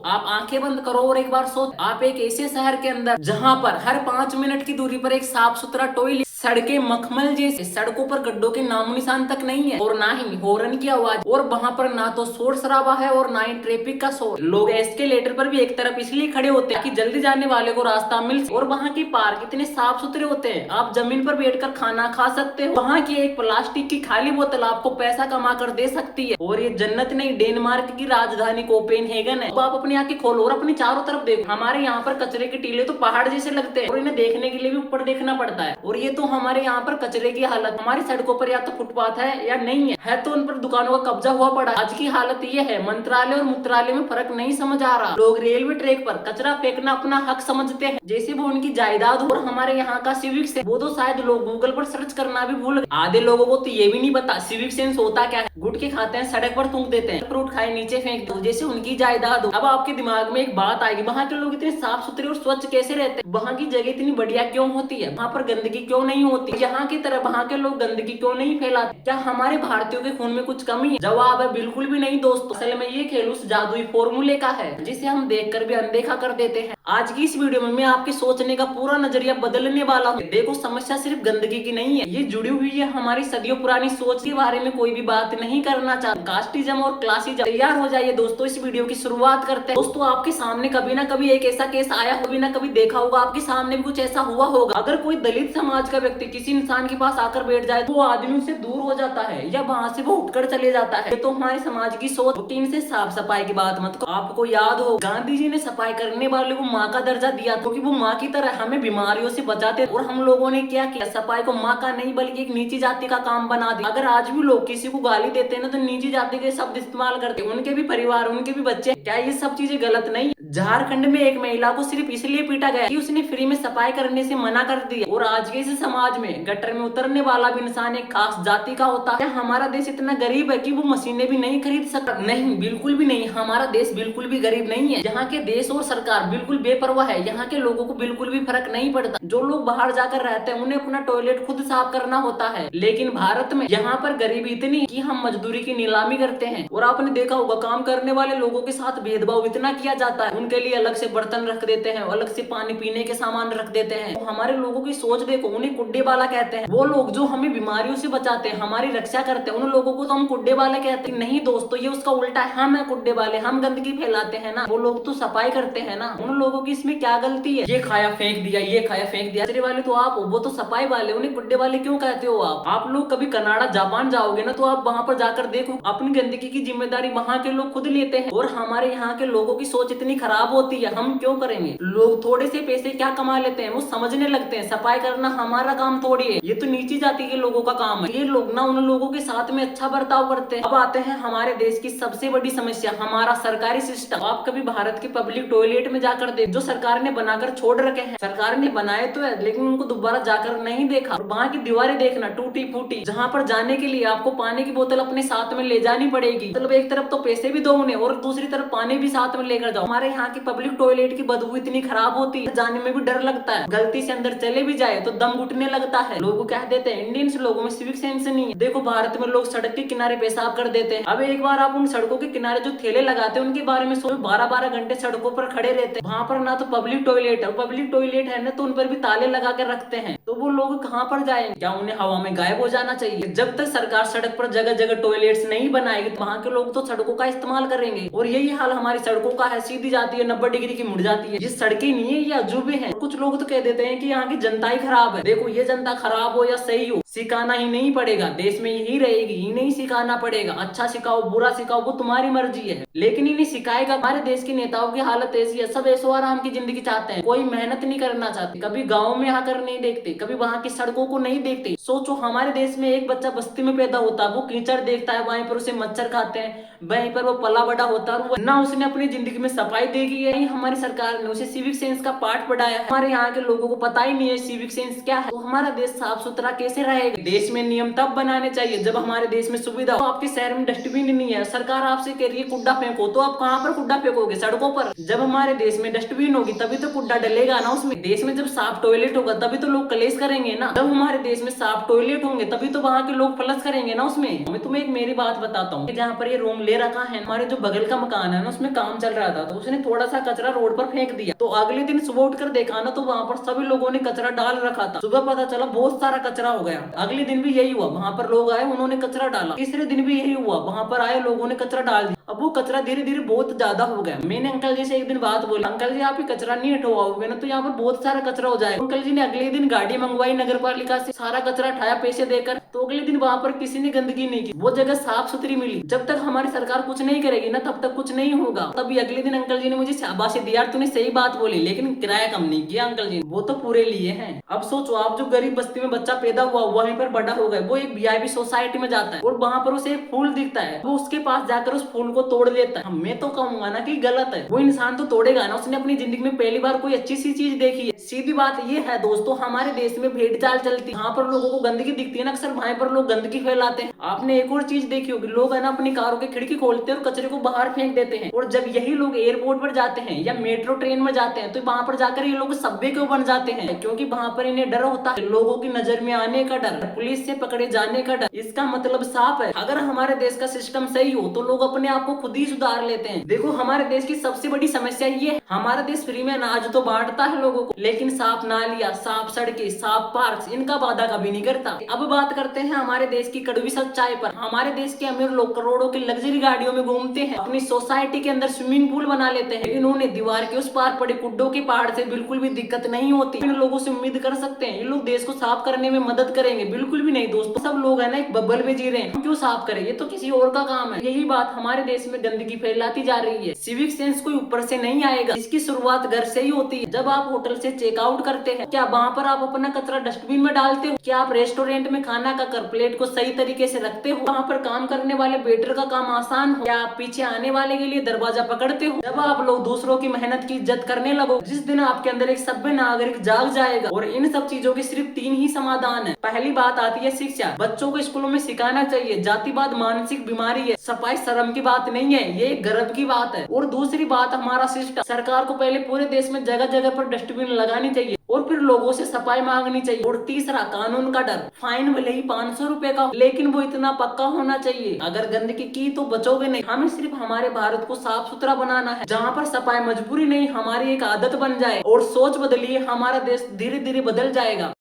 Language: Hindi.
आप आंखें बंद करो और एक बार सोच, आप एक ऐसे शहर के अंदर जहाँ पर हर 5 मिनट की दूरी पर एक साफ सुथरा टॉयलेट, सड़कें मखमल जैसे, सड़कों पर गड्ढों के नामो निशान तक नहीं है, और ना ही हॉर्न की आवाज, और वहाँ पर ना तो शोर शराबा है और ना ही ट्रैफिक का शोर। लोग एस्केलेटर पर भी एक तरफ इसलिए खड़े होते हैं कि जल्दी जाने वाले को रास्ता मिल सके। और वहाँ की पार्क इतने साफ सुथरे होते हैं, आप जमीन पर बैठकर खाना खा सकते हो। वहाँ की एक प्लास्टिक की खाली बोतल आपको पैसा कमा कर दे सकती है। और ये जन्नत नहीं, डेनमार्क की राजधानी कोपेनहेगन है। अब आप अपनी आंखें खोलो और अपनी चारों तरफ देखो। हमारे यहाँ पर कचरे के टीले तो पहाड़ जैसे लगते हैं और इन्हें देखने के लिए भी ऊपर देखना पड़ता है। और ये तो हमारे यहाँ पर कचरे की हालत, हमारी सड़कों पर या तो फुटपाथ है या नहीं है तो उन पर दुकानों का कब्जा हुआ पड़ा है। आज की हालत ये है, मंत्रालय और मूत्रालय में फर्क नहीं समझ आ रहा। लोग रेलवे ट्रैक पर कचरा फेंकना अपना हक समझते हैं जैसे वो उनकी जायदाद हो। और हमारे यहाँ का सिविक सेंस, वो तो शायद लोग गूगल पर सर्च करना भी भूल गए। आधे लोगों को तो ये भी नहीं पता सिविक सेंस होता क्या है। गुटखे खाते हैं, सड़क पर थूक देते हैं, फ्रूट खाए नीचे फेंक दो जैसे उनकी जायदाद हो। अब आपके दिमाग में एक बात आएगी, वहाँ के लोग इतने साफ सुथरे और स्वच्छ कैसे रहते हैं? वहाँ की जगह इतनी बढ़िया क्यों होती है? वहाँ पर गंदगी क्यों नहीं होती? यहाँ की तरह वहाँ के लोग गंदगी क्यों नहीं फैलाते? क्या हमारे भारतीयों के खून में कुछ कमी है? जवाब है बिल्कुल भी नहीं दोस्तों। असल में ये खेल उस जादुई फॉर्मूले का है जिसे हम देखकर भी अनदेखा कर देते हैं। आज की इस वीडियो में मैं आपके सोचने का पूरा नजरिया बदलने वाला हूँ। देखो, समस्या सिर्फ गंदगी की नहीं है, ये जुड़ी हुई है हमारी सदियों पुरानी सोच के बारे में कोई भी बात नहीं करना चाहता, कास्टिज्म और क्लासिज्म। तैयार हो जाइए दोस्तों, इस वीडियो की शुरुआत करते हैं। दोस्तों, आपके सामने कभी ना कभी एक ऐसा केस आया, कभी ना कभी देखा होगा, आपके सामने भी कुछ ऐसा हुआ होगा। अगर कोई दलित समाज का व्यक्ति किसी इंसान के पास आकर बैठ जाए तो वो आदमी उससे दूर हो जाता है या वहां से वो उठकर चले जाता है। तो हमारे समाज की सोच। रूटीन से साफ सफाई की बात मत करो। आपको याद हो, गांधी जी ने सफाई करने वाले को माँ का दर्जा दिया क्योंकि वो माँ की तरह हमें बीमारियों से बचाते। और हम लोगों ने क्या किया, सफाई को माँ का नहीं बल्कि एक नीची जाति का काम बना दिया। अगर आज भी लोग किसी को गाली देते हैं ना तो नीची जाति के शब्द इस्तेमाल करते हैं, उनके भी परिवार, उनके भी बच्चे। क्या ये सब चीजें गलत नहीं? झारखंड में एक महिला को सिर्फ इसलिए पीटा गया कि उसने फ्री में सफाई करने से मना कर दिया। और आज के इस समाज में गटर में उतरने वाला भी इंसान एक खास जाति का होता है। क्या हमारा देश इतना गरीब है कि वो मशीनें भी नहीं खरीद सकता? नहीं, बिल्कुल भी नहीं। हमारा देश बिल्कुल भी गरीब नहीं है। यहाँ के देश और सरकार बिल्कुल बेपरवाह है। यहाँ के लोगों को बिल्कुल भी फर्क नहीं पड़ता। जो लोग बाहर जाकर रहते हैं उन्हें अपना टॉयलेट खुद साफ करना होता है। लेकिन भारत में यहाँ पर गरीबी इतनी कि हम मजदूरी की नीलामी करते हैं। और आपने देखा होगा, काम करने वाले लोगों के साथ भेदभाव इतना किया जाता है। उनके लिए अलग से बर्तन रख देते हैं, अलग से पानी पीने के सामान रख देते हैं। तो हमारे लोगों की सोच देखो, उन्हें कुड्डे वाला कहते हैं। वो लोग जो हमें बीमारियों से बचाते हैं, हमारी रक्षा करते हैं, उन लोगों को तो हम कुड्डे वाले कहते हैं। नहीं दोस्तों, ये उसका उल्टा है। हम है कुड्डे वाले, हम गंदगी फैलाते हैं ना, वो लोग तो सफाई करते हैं ना। उन लोगों की इसमें क्या गलती है? ये खाया फेंक दिया, ये खाया फेंक दिया। कचरे वाले तो आप हो, वो तो सफाई वाले, उन्हें कुड्डे वाले क्यों कहते हो आप लोग कभी कनाडा जापान जाओगे ना तो आप वहाँ पर जाकर देखो, अपनी गंदगी की जिम्मेदारी वहाँ के लोग खुद लेते हैं। और हमारे यहाँ के लोगों की सोच इतनी खराब होती है, हम क्यों करेंगे? लोग थोड़े से पैसे क्या कमा लेते हैं वो समझने लगते हैं, सफाई करना हमारा काम थोड़ी है, ये तो नीची जाति के लोगों का काम है। ये लोग ना उन लोगों के साथ में अच्छा बर्ताव करते हैं। अब आते हैं हमारे देश की सबसे बड़ी समस्या, हमारा सरकारी सिस्टम। आप कभी भारत के पब्लिक टॉयलेट में जाकर देख, जो सरकार ने बनाकर छोड़ रखे हैं। सरकार ने बनाए तो है लेकिन उनको दोबारा जाकर नहीं देखा। और वहाँ की दीवारें देखना टूटी फूटी, जहाँ पर जाने के लिए आपको पानी की बोतल अपने साथ में ले जानी पड़ेगी। मतलब एक तरफ तो पैसे भी दो उन्हें और दूसरी तरफ पानी भी साथ में लेकर जाओ। हमारे यहाँ की पब्लिक टॉयलेट की बदबू इतनी खराब होती है, जाने में भी डर लगता है। गलती से अंदर चले भी जाए तो दम घुटने लगता है। लोग कह देते हैं इंडियंस लोगों में सिविक सेंस नहीं है। देखो, भारत में लोग सड़क के किनारे पेशाब कर देते हैं। अब एक बार आप उन सड़कों के किनारे जो ठेले लगाते हैं उनके बारे में सोचो, 12-12 घंटे सड़कों पर खड़े रहते हैं। वहाँ पर ना तो पब्लिक टॉयलेट है, पब्लिक टॉयलेट है ना तो उन पर भी ताले लगा कर रखते हैं। तो वो लोग कहाँ पर जाएंगे? क्या उन्हें हवा में गायब हो जाना चाहिए? जब तक सरकार सड़क पर जगह जगह टॉयलेट्स नहीं बनाएगी तो वहाँ के लोग तो सड़कों का इस्तेमाल करेंगे। और यही हाल हमारी सड़कों का है, सीधी जाती है 90 डिग्री की मुड़ जाती है। ये सड़कें नहीं है, ये अजूबे हैं। कुछ लोग तो कह देते हैं कि यहाँ की जनता ही खराब है। देखो, ये जनता खराब हो या सही हो, सिखाना ही नहीं पड़ेगा, देश में यही रहेगी, ही नहीं सिखाना पड़ेगा। अच्छा सिखाओ बुरा सिखाओ वो तुम्हारी मर्जी है, लेकिन इन्हें सिखाएगा। हमारे देश के नेताओं की हालत ऐसी है, सब ऐशो आराम की जिंदगी चाहते हैं, कोई मेहनत नहीं करना चाहते। कभी गाँव में आकर नहीं देखते, कभी वहाँ की सड़कों को नहीं देखते। सोचो, हमारे देश में एक बच्चा बस्ती में पैदा होता है, वो कीचड़ देखता है, वहीं पर उसे मच्छर खाते हैं, वहीं पर वो पला बड़ा होता है, ना उसने अपनी जिंदगी में सफाई देखी है, हमारी सरकार ने उसे सिविक सेंस का पाठ पढ़ाया। हमारे यहाँ के लोगों को पता ही नहीं है सिविक सेंस क्या है। तो हमारा देश साफ सुथरा कैसे रहेगा? आएगा। देश में नियम तब बनाने चाहिए जब हमारे देश में सुविधा हो। आपके शहर में डस्टबिन नहीं है, सरकार आपसे कह रही है कूड़ा फेंको, तो आप कहाँ पर कूड़ा फेंकोगे? सड़कों पर। जब हमारे देश में डस्टबिन होगी तभी तो कूड़ा डलेगा ना उसमें। देश में जब साफ टॉयलेट होगा तभी तो लोग कलेश करेंगे ना। जब हमारे देश में साफ टॉयलेट होंगे तभी तो वहाँ के लोग फ्लश करेंगे ना उसमें। मैं तुम्हें एक मेरी बात बताता हूँ, जहाँ पर ये रूम ले रखा है, हमारे जो बगल का मकान है ना, उसमें काम चल रहा था, तो उसने थोड़ा सा कचरा रोड पर फेंक दिया। तो अगले दिन सुबह उठकर देखा ना, तो वहाँ पर सभी लोगों ने कचरा डाल रखा था। सुबह पता चला बहुत सारा कचरा हो गया। अगले दिन भी यही हुआ, वहाँ पर लोग आए, उन्होंने कचरा डाला। तीसरे दिन भी यही हुआ, वहाँ पर आए लोगों ने कचरा डाल दिया। अब वो कचरा धीरे धीरे बहुत ज्यादा हो गया। मैंने अंकल जी से एक दिन बात बोली, अंकल जी आप ये कचरा नहीं हटवाओगे ना तो यहाँ पर बहुत सारा कचरा हो जाएगा। अंकल जी ने अगले दिन गाड़ी मंगवाई नगर पालिका से, सारा कचरा उठाया पैसे देकर, तो अगले दिन वहाँ पर किसी ने गंदगी नहीं की, वो जगह साफ सुथरी मिली। जब तक हमारी सरकार कुछ नहीं करेगी ना तब तक कुछ नहीं होगा। तभी अगले दिन अंकल जी ने मुझे शाबाशी दी, यार तूने सही बात बोली, लेकिन किराया कम नहीं किया अंकल जी, वो तो पूरे लिए हैं। अब सोचो आप, जो गरीब बस्ती में बच्चा पैदा हुआ वहीं पर बड़ा हो गया, वो एक वीआईपी सोसाइटी में जाता है और वहाँ पर उसे एक फूल दिखता है, वो उसके पास जाकर उस फूल को तोड़ लेता है। मैं तो कहूंगा ना कि गलत है। वो इंसान तो तोड़ेगा ना, उसने अपनी जिंदगी में पहली बार कोई अच्छी सी चीज देखी है। सीधी बात ये है दोस्तों, हमारे देश में भेड़ चाल चलती है, जहाँ पर लोगों को गंदगी दिखती है ना, अक्सर वहीं पर लोग गंदगी फैलाते हैं। आपने एक और चीज देखी होगी, लोग है ना अपनी कारों की खिड़की खोलते हैं और कचरे को बाहर फेंक देते हैं। और जब यही लोग एयरपोर्ट पर जाते हैं या मेट्रो ट्रेन में जाते हैं तो वहां पर जाकर ये लोग सभ्य क्यों बन जाते हैं? क्योंकि वहां पर इन्हें डर होता है, लोगों की नजर में आने का डर, पुलिस से पकड़े जाने का डर। इसका मतलब साफ है, अगर हमारे देश का सिस्टम सही हो तो लोग अपने आप को खुद ही सुधार लेते हैं। देखो हमारे देश की सबसे बड़ी समस्या ये है, हमारा देश फ्री में अनाज तो बांटता है लोगों को, लेकिन साफ नालियां, साफ सड़कें, साफ पार्क, इनका वादा कभी नहीं करता। अब बात करते हैं हमारे देश की कड़वी सच्चाई पर। हमारे देश के अमीर लोग करोड़ों की लग्जरी गाड़ियों में घूमते हैं, अपनी सोसाइटी के अंदर स्विमिंग पूल बना लेते हैं, लेकिन उन्हें दीवार के उस पार पड़े कुड्डों के पहाड़ से बिल्कुल भी दिक्कत नहीं होती। इन लोगों से उम्मीद कर सकते हैं ये लोग देश को साफ करने में मदद करेंगे? बिल्कुल भी नहीं दोस्तों। सब लोग है ना एक बबल में जी रहे हैं, हम क्यों साफ करें? ये तो किसी और का काम है। यही बात हमारे देश में गंदगी फैलाती जा रही है। सिविक सेंस कोई ऊपर से नहीं आएगा, इसकी शुरुआत घर से ही होती है। जब आप होटल से चेकआउट करते हैं, क्या वहाँ पर आप अपना कचरा डस्टबिन में डालते हो? क्या आप रेस्टोरेंट में खाना खाकर प्लेट को सही तरीके से रखते हो? वहाँ पर काम करने वाले वेटर का काम आसान हो? क्या आप पीछे आने वाले के लिए दरवाजा पकड़ते हो? जब आप लोग दूसरों की मेहनत की इज्जत करने लगो, जिस दिन आपके अंदर एक सभ्य नागरिक जाग जाएगा। और इन सब चीजों के सिर्फ 3 ही समाधान है। पहली बात आती है शिक्षा। बच्चों को स्कूलों में सिखाना चाहिए जातिवाद मानसिक बीमारी है, सफाई शर्म की बात नहीं है, ये गर्व की बात है। और दूसरी बात हमारा सिस्टम, सरकार को पहले पूरे देश में जगह जगह पर डस्टबिन लगानी चाहिए और फिर लोगों से सफाई मांगनी चाहिए। और तीसरा कानून का डर, फाइन भले ही 500 रुपए का, लेकिन वो इतना पक्का होना चाहिए, अगर गंदगी की तो बचोगे नहीं। हमें सिर्फ हमारे भारत को साफ सुथरा बनाना है, जहाँ पर सफाई मजबूरी नहीं हमारी एक आदत बन जाए। और सोच बदलिए, हमारा देश धीरे धीरे बदल जाएगा।